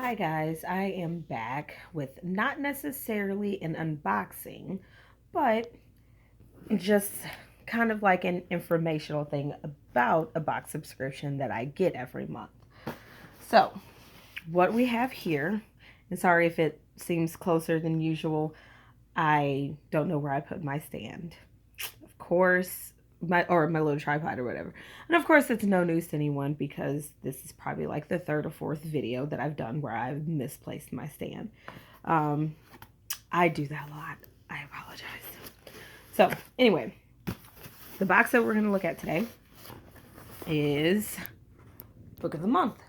Hi guys, I am back with not necessarily an unboxing, but just kind of like an informational thing about a box subscription that I get every month. So, what we have here, and sorry if it seems closer than usual, I don't know where I put my stand. Of course, my little tripod or whatever. And of course, it's no news to anyone because this is probably like the third or fourth video that I've done where I've misplaced my stand. Um, I do that a lot. I apologize. So, anyway, the box that we're going to look at today is Book of the Month.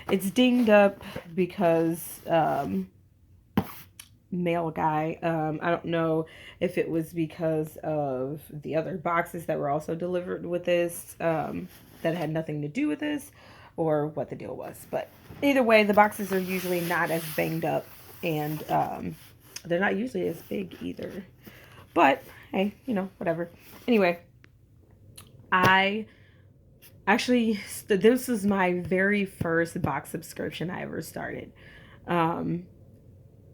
It's dinged up because mail guy. I don't know if it was because of the other boxes that were also delivered with this that had nothing to do with this or what the deal was. But either way, the boxes are usually not as banged up and they're not usually as big either. But hey, whatever. Anyway, I actually, this was my very first box subscription I ever started. Um,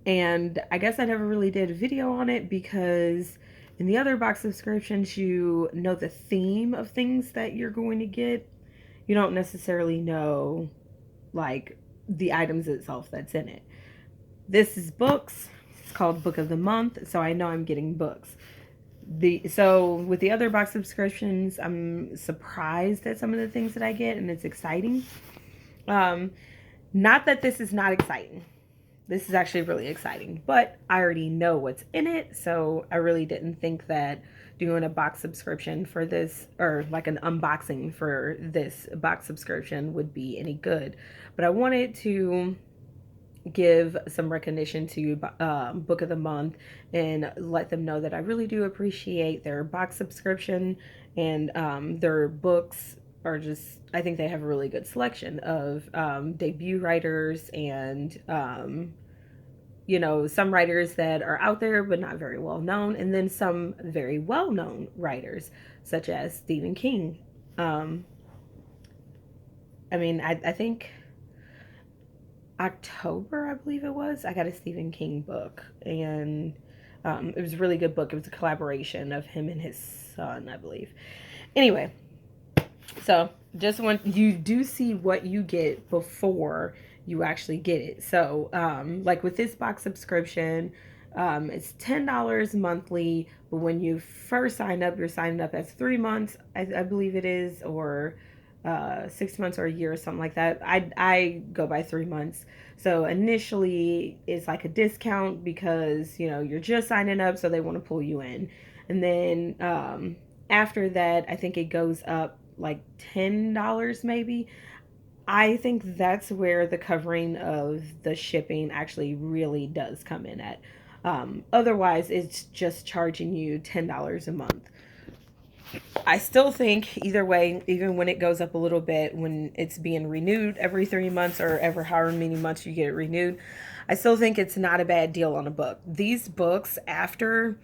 And I guess I never really did a video on it because in the other box subscriptions, you know the theme of things that you're going to get. You don't necessarily know like the items itself that's in it. This is books. It's called Book of the Month, so I know I'm getting books. So with the other box subscriptions, I'm surprised at some of the things that I get, and it's exciting. Um, Not that this is not exciting. This is actually really exciting, but I already know what's in it, so I really didn't think that doing a box subscription for this or like an unboxing for this box subscription would be any good. But I wanted to give some recognition to Book of the Month and let them know that I really do appreciate their box subscription and their books are just, I think they have a really good selection of debut writers and some writers that are out there but not very well known, and then some very well known writers, such as Stephen King. Um, I think October, I believe it was, I got a Stephen King book, and it was a really good book. It was a collaboration of him and his son, I believe. Anyway, so just want you do see what you get before you actually get it. So, like with this box subscription, it's $10 monthly, but when you first sign up, you're signing up as 3 months, I believe it is, or 6 months or a year or something like that. I go by 3 months. So initially, it's like a discount because you're just signing up, so they want to pull you in, and then after that, I think it goes up like $10 maybe. I think that's where the covering of the shipping actually really does come in at. Otherwise, it's just charging you $10 a month. I still think either way, even when it goes up a little bit, when it's being renewed every 3 months or ever however many months you get it renewed, I still think it's not a bad deal on a book. These books, after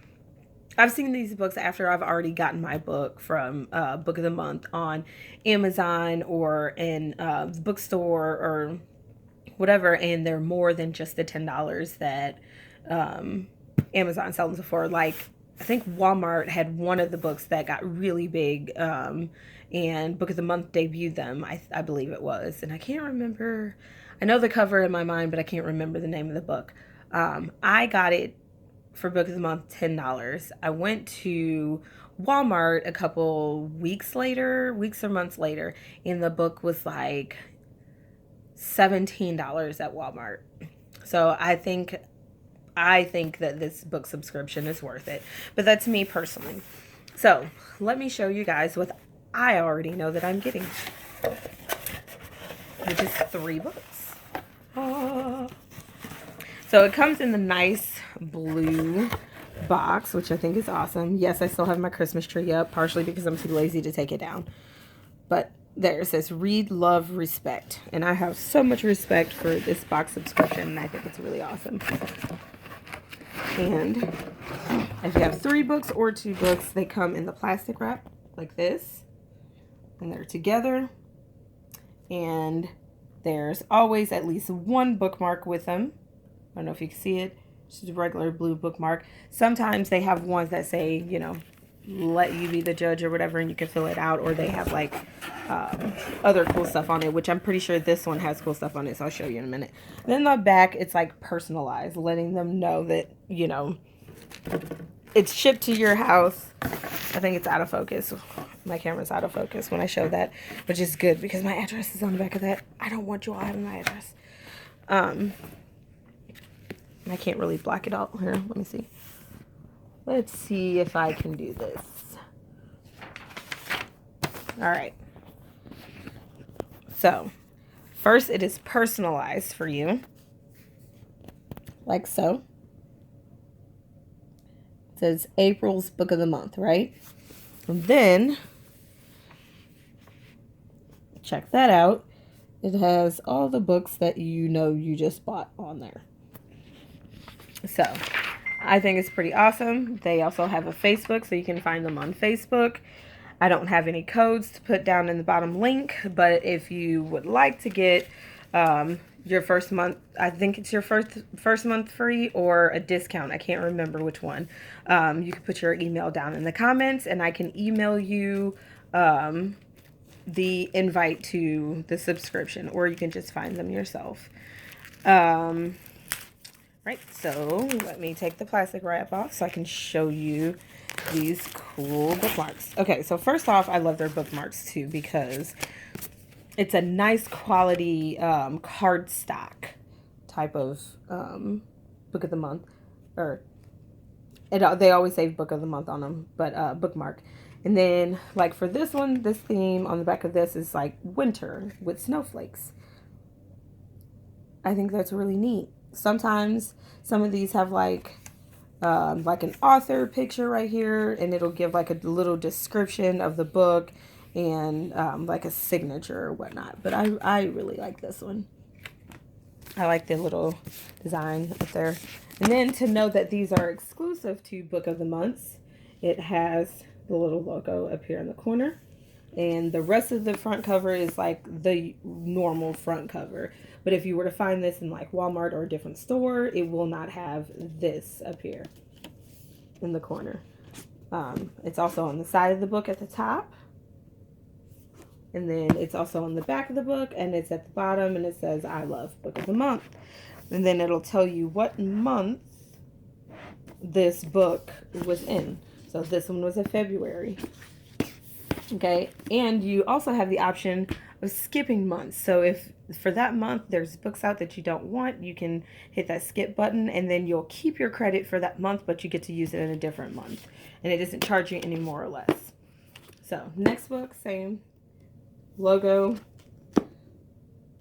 I've seen these books after I've already gotten my book from Book of the Month on Amazon or in the bookstore or whatever, and they're more than just the $10 that um, Amazon sells them for. Like, I think Walmart had one of the books that got really big, and Book of the Month debuted them, I believe it was. And I can't remember, I know the cover in my mind, but I can't remember the name of the book. I got it for Book of the Month, $10. I went to Walmart a couple weeks or months later, and the book was like $17 at Walmart. So I think that this book subscription is worth it. But that's me personally. So let me show you guys what I already know that I'm getting, which is 3 books. So it comes in the nice blue box, which I think is awesome. Yes, I still have my Christmas tree up, partially because I'm too lazy to take it down. But there it says Read, Love, Respect. And I have so much respect for this box subscription, and I think it's really awesome. And if you have 3 books or 2 books, they come in the plastic wrap like this. And they're together. And There's always at least one bookmark with them. I don't know if you can see it. It's just a regular blue bookmark. Sometimes they have ones that say, you know, let you be the judge or whatever, and you can fill it out, or they have like other cool stuff on it, which I'm pretty sure this one has cool stuff on it, so I'll show you in a minute. And then the back, it's like personalized, letting them know that, you know, it's shipped to your house. I think it's out of focus. My camera's out of focus when I show that, which is good because my address is on the back of that. I don't want you all having my address. I can't really block it out here. Let me see. Let's see if I can do this. All right. So, first it is personalized for you. Like so. It says April's book of the month, right? And then, check that out. It has all the books that you know you just bought on there. So, I think it's pretty awesome. They also have a Facebook, so you can find them on Facebook. I don't have any codes to put down in the bottom link, but if you would like to get your first month, I think it's your first month free or a discount. I can't remember which one. You can put your email down in the comments, and I can email you the invite to the subscription, or you can just find them yourself. Right, so let me take the plastic wrap off so I can show you these cool bookmarks. Okay, so first off, I love their bookmarks too because it's a nice quality cardstock type of book of the month. Or they always say book of the month on them, but bookmark. And then like for this one, this theme on the back of this is like winter with snowflakes. I think that's really neat. Sometimes some of these have like an author picture right here, and it'll give like a little description of the book and like a signature or whatnot. But I really like this one. I like the little design up there. And then to know that these are exclusive to Book of the Months, it has the little logo up here in the corner. And the rest of the front cover is like the normal front cover. But if you were to find this in like Walmart or a different store, it will not have this up here in the corner. It's also on the side of the book at the top. And then it's also on the back of the book, and it's at the bottom, and it says, I love Book of the Month. And then it'll tell you what month this book was in. So this one was in February. Okay, and you also have the option of skipping months. So if for that month there's books out that you don't want, you can hit that skip button, and then you'll keep your credit for that month, but you get to use it in a different month. And it doesn't charge you any more or less. So next book, same. Logo.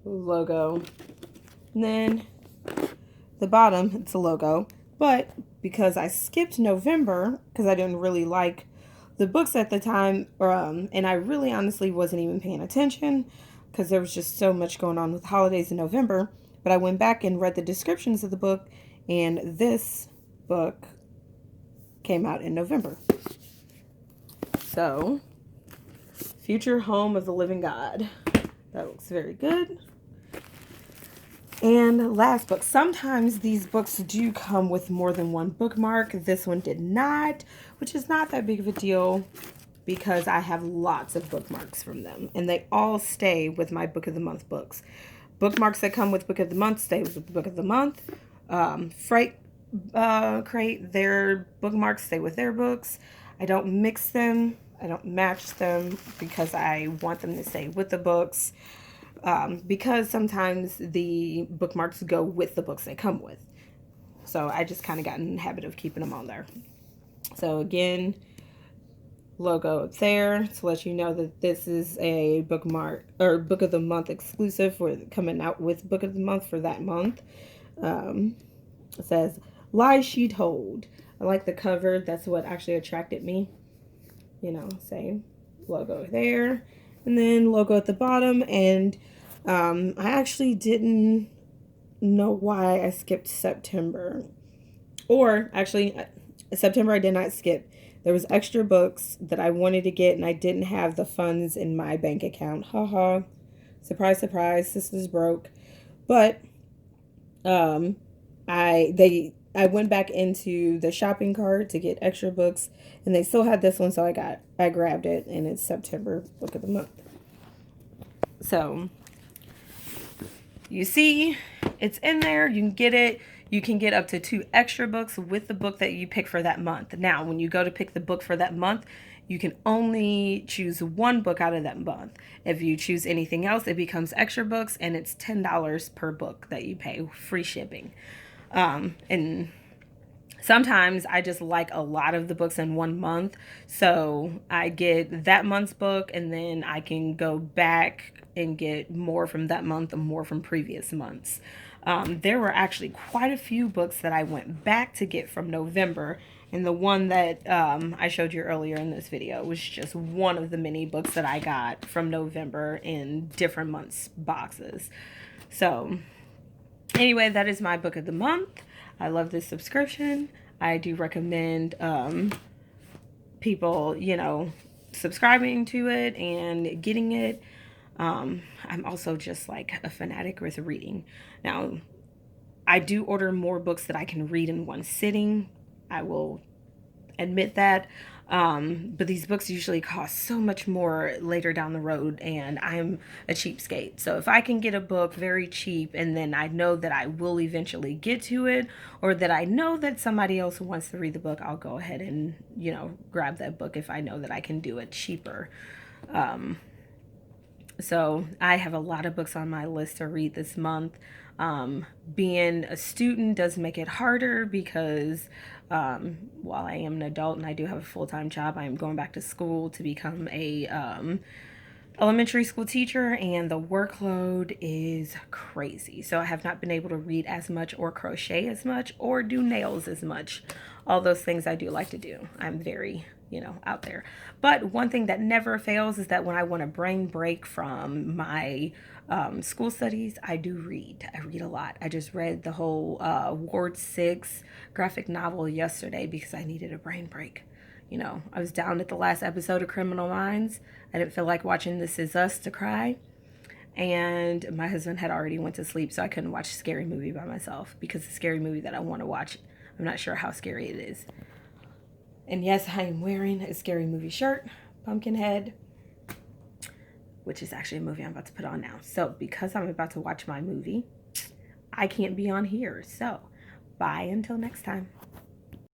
And then the bottom, it's a logo. But because I skipped November, because I didn't really like the books at the time, and I really honestly wasn't even paying attention because there was just so much going on with holidays in November. But I went back and read the descriptions of the book, and this book came out in November. So, Future Home of the Living God. That looks very good. And last book. Sometimes these books do come with more than one bookmark. This one did not, which is not that big of a deal because I have lots of bookmarks from them. And they all stay with my Book of the Month books. Bookmarks that come with Book of the Month stay with the Book of the Month. Fright Crate, their bookmarks stay with their books. I don't mix them. I don't match them because I want them to stay with the books. Because sometimes the bookmarks go with the books they come with. So I just kind of got in the habit of keeping them on there. So again, logo up there to let you know that this is a bookmark or Book of the Month exclusive for coming out with Book of the Month for that month. It says, Lies She Told. I like the cover. That's what actually attracted me. You know, same logo there. And then logo at the bottom. And I actually didn't know why I skipped September. Or actually, September I did not skip. There was extra books that I wanted to get, and I didn't have the funds in my bank account. Haha. Surprise, surprise, Sisters broke. But I went back into the shopping cart to get extra books, and they still had this one, so I grabbed it, and it's September book of the month. So you see, it's in there. You can get it. You can get up to 2 extra books with the book that you pick for that month. Now, when you go to pick the book for that month, you can only choose 1 book out of that month. If you choose anything else, it becomes extra books, and it's $10 per book that you pay, free shipping. And sometimes I just like a lot of the books in 1 month. So I get that month's book, and then I can go back and get more from that month and more from previous months. There were actually quite a few books that I went back to get from November. And the one that I showed you earlier in this video was just one of the many books that I got from November in different months' boxes. So anyway, that is my book of the month. I love this subscription. I do recommend people, subscribing to it and getting it. I'm also just like a fanatic with reading. Now, I do order more books that I can read in one sitting. I will admit that. But these books usually cost so much more later down the road, and I'm a cheapskate. So if I can get a book very cheap, and then I know that I will eventually get to it, or that I know that somebody else wants to read the book, I'll go ahead and, grab that book if I know that I can do it cheaper. So I have a lot of books on my list to read this month. Being a student does make it harder because while I am an adult and I do have a full-time job, I am going back to school to become a elementary school teacher, and the workload is crazy. So I have not been able to read as much or crochet as much or do nails as much. All those things I do like to do. I'm very, out there. But one thing that never fails is that when I want a brain break from my school studies, I do read. I read a lot. I just read the whole Ward 6 graphic novel yesterday because I needed a brain break. I was down at the last episode of Criminal Minds. I didn't feel like watching This Is Us to cry. And my husband had already went to sleep, so I couldn't watch a scary movie by myself because the scary movie that I want to watch, I'm not sure how scary it is. And yes, I am wearing a Scary Movie shirt, Pumpkinhead, which is actually a movie I'm about to put on now. So because I'm about to watch my movie, I can't be on here. So bye until next time.